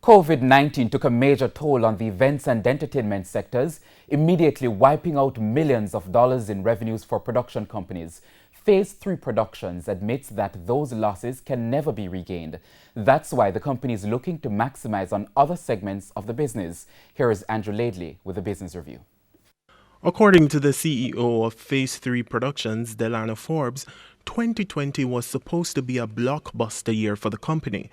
COVID-19 took a major toll on the events and entertainment sectors, immediately wiping out millions of dollars in revenues for production companies. Phase 3 Productions admits that those losses can never be regained. That's why the company is looking to maximize on other segments of the business. Here is Andrew Laidley with a business review. According to the CEO of Phase 3 Productions, Delano Forbes, 2020 was supposed to be a blockbuster year for the company.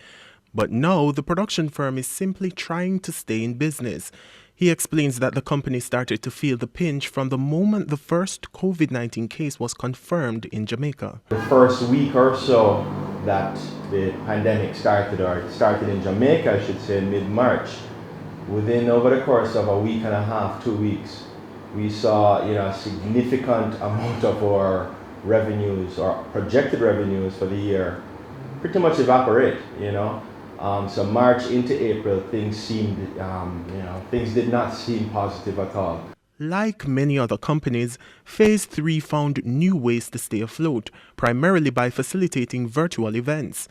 But now the production firm is simply trying to stay in business. He explains that the company started to feel the pinch from the moment the first COVID-19 case was confirmed in Jamaica. The first week or so that the pandemic started, or it started in Jamaica, I should say, mid-March, over the course of a week and a half, 2 weeks, we saw a significant amount of our revenues, or projected revenues for the year, pretty much evaporate. So March into April, things did not seem positive at all. Like many other companies, Phase 3 found new ways to stay afloat, primarily by facilitating virtual events.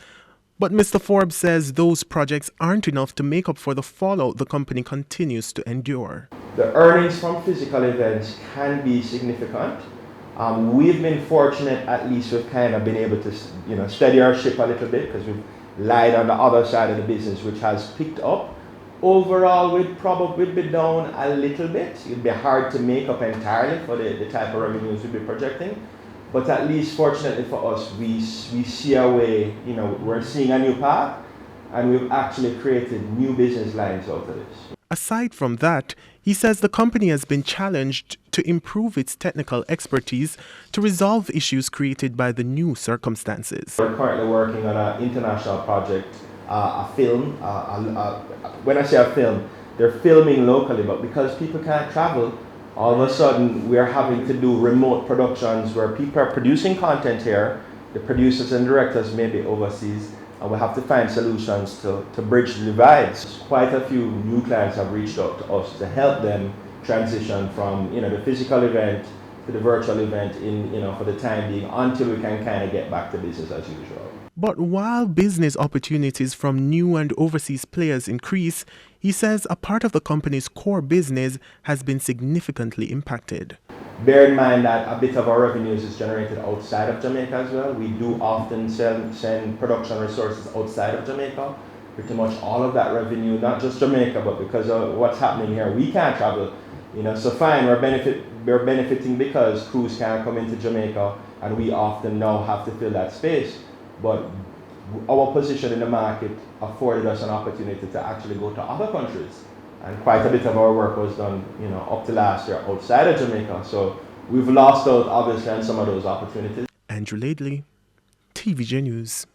But Mr. Forbes says those projects aren't enough to make up for the fallout the company continues to endure. The earnings from physical events can be significant. We've been fortunate, at least we've kind of been able to steady our ship a little bit, because we've lied on the other side of the business, which has picked up. Overall, we'd be down a little bit. It'd be hard to make up entirely for the type of revenues we'd be projecting. But at least, fortunately for us, we see a way, we're seeing a new path, and we've actually created new business lines out of this. Aside from that, he says the company has been challenged to improve its technical expertise to resolve issues created by the new circumstances. We're currently working on an international project, a film. When I say a film, they're filming locally, but because people can't travel, all of a sudden we're having to do remote productions where people are producing content here, the producers and directors may be overseas, and we have to find solutions to bridge the divides. Quite a few new clients have reached out to us to help them transition from the physical event to the virtual event for the time being, until we can kind of get back to business as usual. But while business opportunities from new and overseas players increase, he says a part of the company's core business has been significantly impacted. Bear in mind that a bit of our revenues is generated outside of Jamaica as well. We do often send production resources outside of Jamaica. Pretty much all of that revenue, not just Jamaica, but because of what's happening here, we can't travel. So fine, we're benefiting because crews can't come into Jamaica, and we often now have to fill that space. But our position in the market afforded us an opportunity to actually go to other countries. And quite a bit of our work was done, up to last year outside of Jamaica. So we've lost out, obviously, on some of those opportunities. Andrew Laidley, TVJ News.